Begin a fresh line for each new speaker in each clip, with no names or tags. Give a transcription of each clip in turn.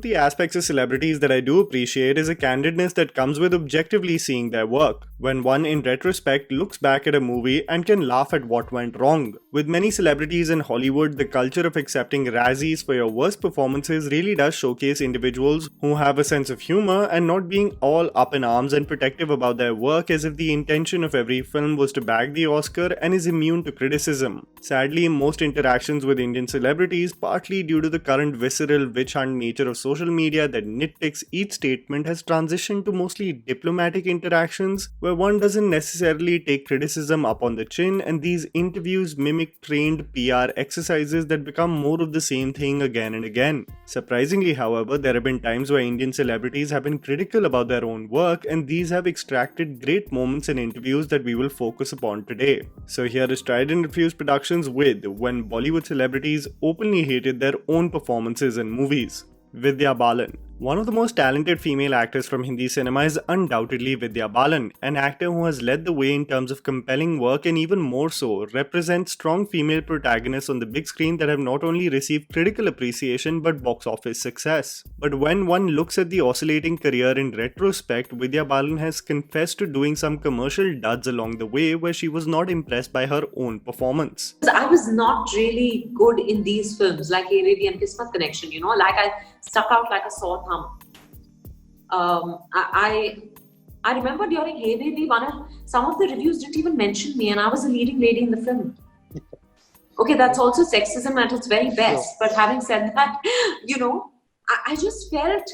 of the aspects of celebrities that I do appreciate is a candidness that comes with objectively seeing their work, when one in retrospect looks back at a movie and can laugh at what went wrong. With many celebrities in Hollywood, the culture of accepting Razzies for your worst performances really does showcase individuals who have a sense of humor and not being all up in arms and protective about their work as if the intention of every film was to bag the Oscar and is immune to criticism. Sadly, most interactions with Indian celebrities, partly due to the current visceral witch hunt nature of social media that nitpicks each statement, has transitioned to mostly diplomatic interactions where one doesn't necessarily take criticism up on the chin, and these interviews mimic trained PR exercises that become more of the same thing again and again. Surprisingly, however, there have been times where Indian celebrities have been critical about their own work, and these have extracted great moments in interviews that we will focus upon today. So here is Tried&Refused Productions with When Bollywood Celebrities Openly Hated Their Own Performances in Movies. Vidya Balan. One of the most talented female actors from Hindi cinema is undoubtedly Vidya Balan, an actor who has led the way in terms of compelling work and even more so, represents strong female protagonists on the big screen that have not only received critical appreciation but box office success. But when one looks at the oscillating career in retrospect, Vidya Balan has confessed to doing some commercial duds along the way where she was not impressed by her own performance.
I was not really good in these films like Hey Baby and Kismet Connection, like I stuck out like a sore thumb. I remember during Hey Baby, some of the reviews didn't even mention me, and I was the leading lady in the film. Okay, that's also sexism at its very best. But having said that, I just felt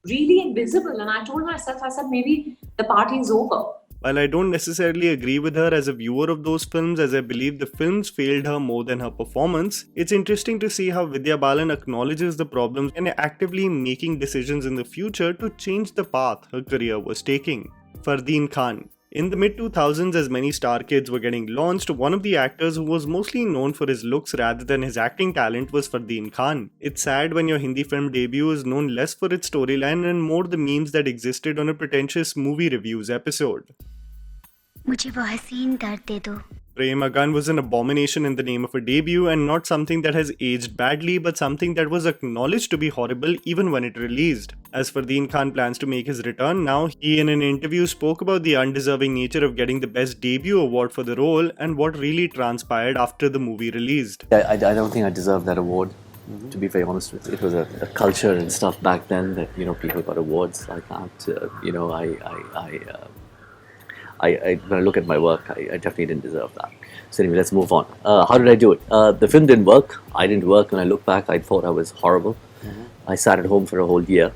really invisible, and I told myself, I said, maybe the party is over.
While I don't necessarily agree with her as a viewer of those films, as I believe the films failed her more than her performance, it's interesting to see how Vidya Balan acknowledges the problems and actively making decisions in the future to change the path her career was taking. Farhan Khan. In the mid-2000s, as many star kids were getting launched, one of the actors who was mostly known for his looks rather than his acting talent was Farhan Khan. It's sad when your Hindi film debut is known less for its storyline and more the memes that existed on a pretentious movie reviews episode.
मुझे वो हसीन दर्द दे दो.
Prema Gun was an abomination in the name of a debut and not something that has aged badly but something that was acknowledged to be horrible even when it released. As Farhan Khan plans to make his return now, he in an interview spoke about the undeserving nature of getting the best debut award for the role and what really transpired after the movie released.
I don't think I deserved that award, to be very honest with you. It was a culture and stuff back then that, people got awards like that. When I look at my work, I definitely didn't deserve that. So anyway, let's move on. How did I do it? The film didn't work. I didn't work. When I look back, I thought I was horrible. I sat at home for a whole year.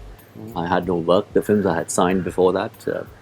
I had no work. The films I had signed before that,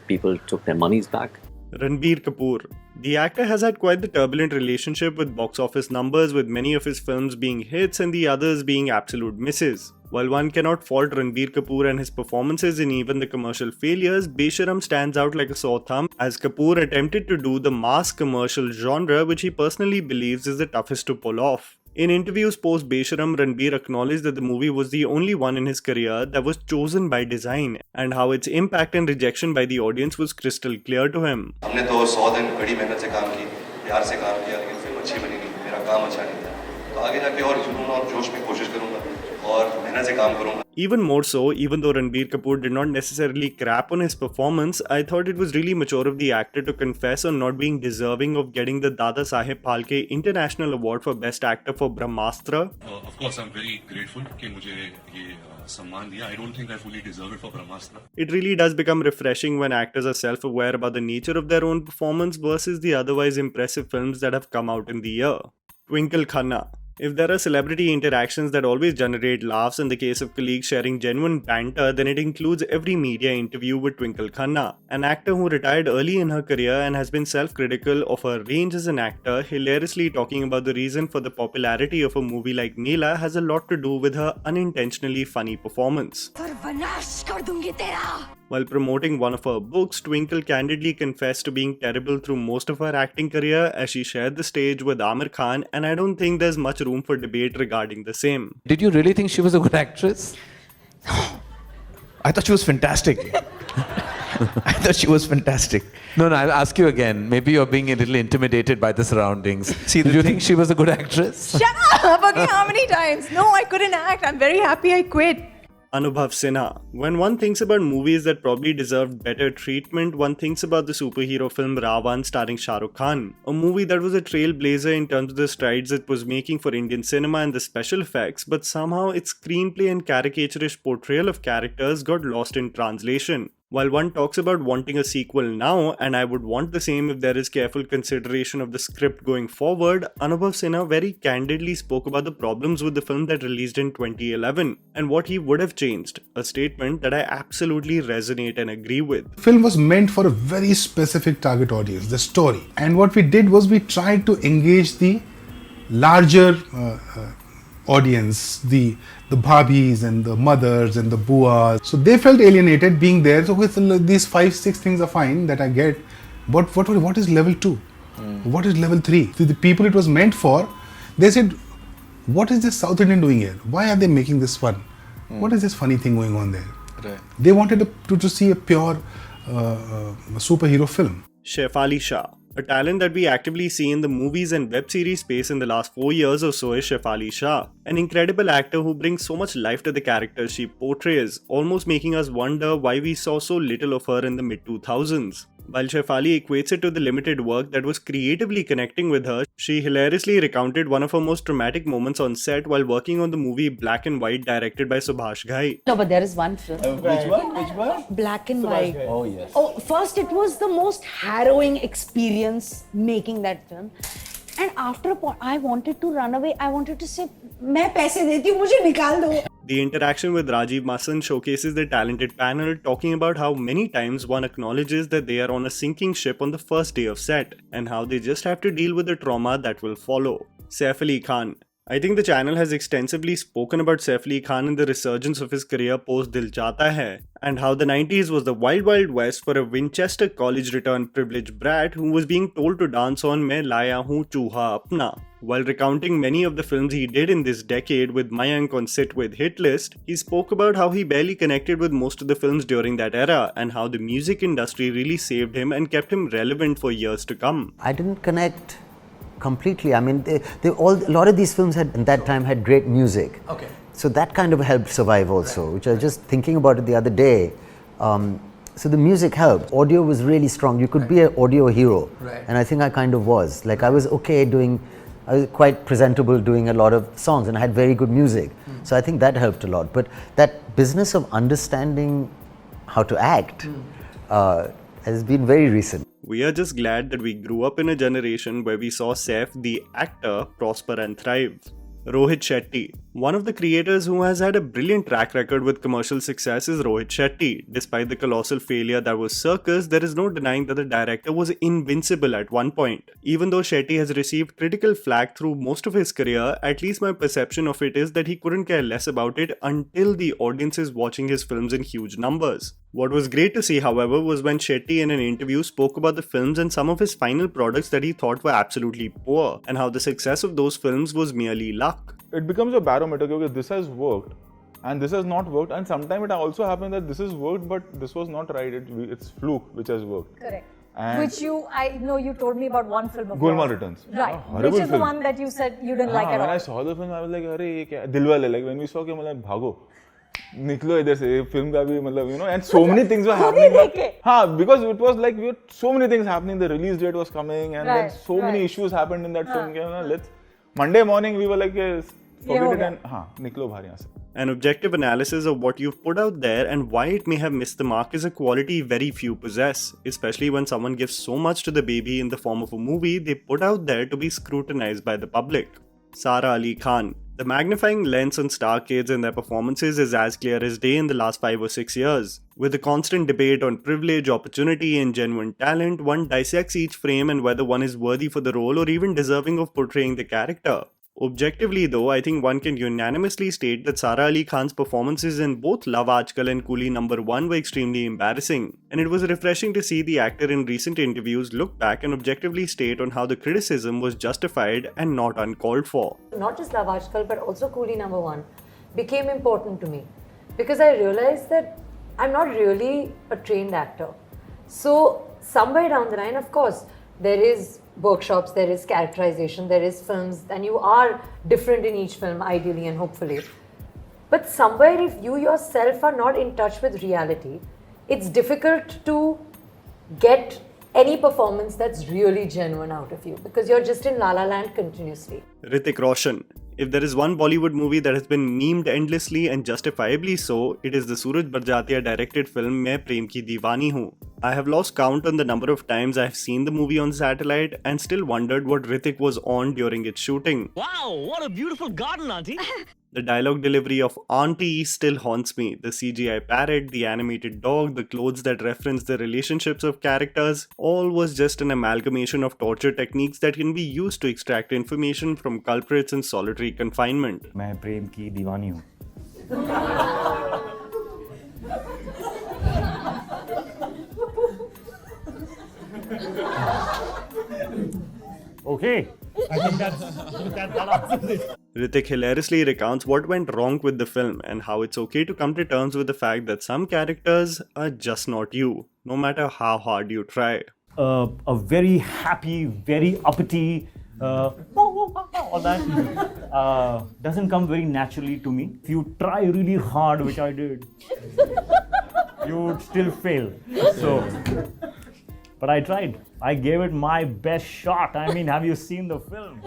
people took their monies back.
Ranbir Kapoor. The actor has had quite the turbulent relationship with box office numbers, with many of his films being hits and the others being absolute misses. While one cannot fault Ranbir Kapoor and his performances in even the commercial failures, Besharam stands out like a sore thumb as Kapoor attempted to do the mass commercial genre, which he personally believes is the toughest to pull off. In interviews post Besharam, Ranbir acknowledged that the movie was the only one in his career that was chosen by design, and how its impact and rejection by the audience was crystal clear to him.
हमने तो 100 दिन बड़ी मेहनत से काम की, प्यार से काम किया, लेकिन फिल्म अच्छी बनी नहीं, मेरा काम अच्छा नहीं था. तो आगे जाके और जुनून और जोश में कोशिश करूंगा और मेहनत से काम करूंगा. Even more so, even though Ranbir Kapoor did not necessarily crap on his performance, I thought it was really mature of the actor to confess on not being deserving of getting the Dada Saheb Phalke International Award for Best Actor for Brahmastra.
Of course, I'm very grateful कि मुझे ये सम्मान दिया. I don't think I fully deserve it for Brahmastra.
It really does become refreshing when actors are self-aware about the nature of their own performance versus the otherwise impressive films that have come out in the year. Twinkle Khanna. If there are celebrity interactions that always generate laughs in the case of colleagues sharing genuine banter, then it includes every media interview with Twinkle Khanna, an actor who retired early in her career and has been self-critical of her range as an actor, hilariously talking about the reason for the popularity of a movie like Mela has a lot to do with her unintentionally funny performance. While promoting one of her books, Twinkle candidly confessed to being terrible through most of her acting career as she shared the stage with Amir Khan, and I don't think there's much room for debate regarding the same.
Did you really think she was a good actress?
I thought she was fantastic. I thought she was fantastic.
No, I'll ask you again. Maybe you're being a little intimidated by the surroundings.
See,
Did you think she was a good actress?
Shut up! Okay, how many times? No, I couldn't act. I'm very happy I quit.
Anubhav Sinha. When one thinks about movies that probably deserved better treatment, one thinks about the superhero film Ravan starring Shahrukh Khan, a movie that was a trailblazer in terms of the strides it was making for Indian cinema and the special effects, but somehow its screenplay and caricaturish portrayal of characters got lost in translation. While one talks about wanting a sequel now, and I would want the same if there is careful consideration of the script going forward, Anubhav Sinha very candidly spoke about the problems with the film that released in 2011 and what he would have changed, a statement that I absolutely resonate and agree with.
The film was meant for a very specific target audience, the story. And what we did was we tried to engage the larger audience, the bhabis and the mothers and the buas. So they felt alienated being there. So with these 5-6 things are fine that I get. But what is level 2? What is level 3? The people it was meant for, they said, what is this South Indian doing here? Why are they making this fun? What is this funny thing going on there?
Right.
They wanted to see a pure superhero film.
Shaifali Shah. A talent that we actively see in the movies and web series space in the last 4 years or so is Shaifali Shah, an incredible actor who brings so much life to the characters she portrays, almost making us wonder why we saw so little of her in the mid-2000s. While Shaifali equates it to the limited work that was creatively connecting with her, she hilariously recounted one of her most traumatic moments on set while working on the movie Black and White directed by Subhash Ghai.
No, but there is one film.
Which one?
Black and White.
Oh, yes.
Oh, first it was the most harrowing experience making that film. And after a point, I wanted to run away. I wanted to say, मैं पैसे देती हूँ, मुझे निकाल दो.
The interaction with Rajiv Masan showcases the talented panel talking about how many times one acknowledges that they are on a sinking ship on the first day of set and how they just have to deal with the trauma that will follow. Saif Ali Khan. I think the channel has extensively spoken about Saif Ali Khan and the resurgence of his career post Dil Chahta Hai, and how the 90s was the wild wild west for a Winchester college return privileged brat who was being told to dance on Main Laya Hoon Chooha Apna. While recounting many of the films he did in this decade with Mayank on Sit With Hit List, he spoke about how he barely connected with most of the films during that era and how the music industry really saved him and kept him relevant for years to come.
I didn't connect completely. I mean, a lot of these films at that time had great music.
Okay.
So that kind of helped survive also, which I was just thinking about it the other day. So the music helped. Audio was really strong. You could be an audio hero.
Right.
And I think I kind of was. Like I was okay I was quite presentable doing a lot of songs and I had very good music. So I think that helped a lot. But that business of understanding how to act has been very recent.
We are just glad that we grew up in a generation where we saw Saif, the actor, prosper and thrive. Rohit Shetty. One of the creators who has had a brilliant track record with commercial success is Rohit Shetty. Despite the colossal failure that was Circus, there is no denying that the director was invincible at one point. Even though Shetty has received critical flack through most of his career, at least my perception of it is that he couldn't care less about it until the audience is watching his films in huge numbers. What was great to see, however, was when Shetty in an interview spoke about the films and some of his final products that he thought were absolutely poor, and how the success of those films was merely luck.
It becomes a barometer, okay, this has worked and this has not worked, and sometimes it also happens that this has worked but this was not right, it's fluke which has worked.
Correct.
And
which I know you told me about one film of
Golmaal
yours.
Returns.
Right.
Horrible
Which is
film.
the one that you said you didn't like at all.
When I saw the film, I was like, "Arey, ye kya?" Dilwale, like when we saw, I'm like, "Bhago, niklo idhar se." Film ka bhi, matlab, you know, and so many things were happening. Because it was like so many things happening. The release date was coming, and then so many issues happened in that film. Monday morning, we were like, forget it and niklo bahar yahan se.
An objective analysis of what you've put out there and why it may have missed the mark is a quality very few possess, especially when someone gives so much to the baby in the form of a movie they put out there to be scrutinized by the public. Sara Ali Khan. The magnifying lens on star kids and their performances is as clear as day in the last 5 or 6 years. With the constant debate on privilege, opportunity and genuine talent, one dissects each frame and whether one is worthy for the role or even deserving of portraying the character. Objectively though, I think one can unanimously state that Sara Ali Khan's performances in both Love Aajkal and Coolie No. 1 were extremely embarrassing, and it was refreshing to see the actor in recent interviews look back and objectively state on how the criticism was justified and not uncalled for.
Not just Love Aajkal but also Coolie No. 1 became important to me because I realized that I'm not really a trained actor. So somewhere down the line, of course, there is workshops, there is characterization, there is films, and you are different in each film, ideally and hopefully. But somewhere, if you yourself are not in touch with reality, it's difficult to get any performance that's really genuine out of you because you're just in La La Land continuously.
Rithik Roshan. If there is one Bollywood movie that has been memed endlessly and justifiably so, it is the Suraj Barjatya directed film Main Prem Ki Deewani Hoon. I have lost count on the number of times I have seen the movie on satellite and still wondered what Rithik was on during its shooting.
Wow, what a beautiful garden, auntie.
The dialogue delivery of Auntie still haunts me. The CGI parrot, the animated dog, the clothes that reference the relationships of characters, all was just an amalgamation of torture techniques that can be used to extract information from culprits in solitary confinement.
मैं प्रेम की दीवानी हूँ. Okay. I think that answers it.
Rithik hilariously recounts what went wrong with the film and how it's okay to come to terms with the fact that some characters are just not you, no matter how hard you try.
A very happy, very uppity, all that doesn't come very naturally to me. If you try really hard, which I did, you would still fail. But I tried. I gave it my best shot. I mean, have you seen the film?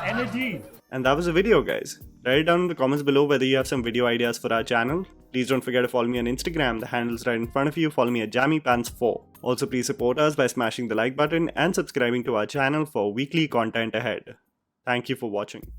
Energy.
And that was the video, guys. Write it down in the comments below whether you have some video ideas for our channel. Please don't forget to follow me on Instagram. The handle's right in front of you. Follow me at JammyPants4. Also, please support us by smashing the like button and subscribing to our channel for weekly content ahead. Thank you for watching.